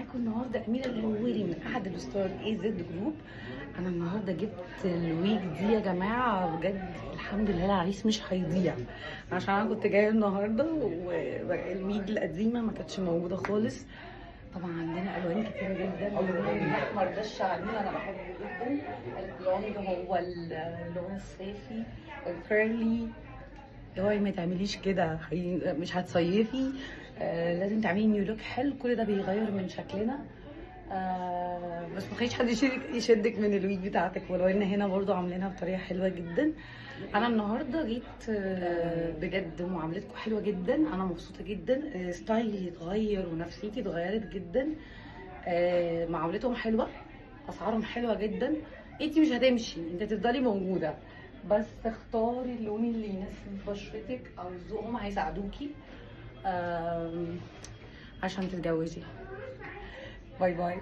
معاكم النهارده اميره الهويري من احد الستار اي زد جروب. انا النهارده جبت الويج دي يا جماعه، بجد الحمد لله العريس مش هيضيع، عشان انا كنت جايه النهارده والويج القديمه ما كانتش موجوده خالص. طبعا عندنا الوان كتيره جدا، اللون الاحمر ده الشعبي انا بحبه جدا، البلوند هو اللون الصيفي، الكيرلي. اوعي ما تعمليش كده، مش هتصيفي. لازم تعملي نيو لوك حلو، كل ده بيغير من شكلنا. بس ما تخليش حد يشدك من الويج بتاعتك، ولو ان هنا برضو عاملينها بطريقه حلوه جدا. انا النهارده جيت بجد معاملتكم حلوه جدا، انا مبسوطه جدا. ستايلي اتغير ونفسيتي اتغيرت جدا. معاملتهم حلوه، اسعارهم حلوه جدا. انتي مش هتمشي، انت هتفضلي موجوده، بس اختاري اللون اللي يناسب بشرتك او ذوقهم هيساعدوكي عشان تتجوزي. باي باي.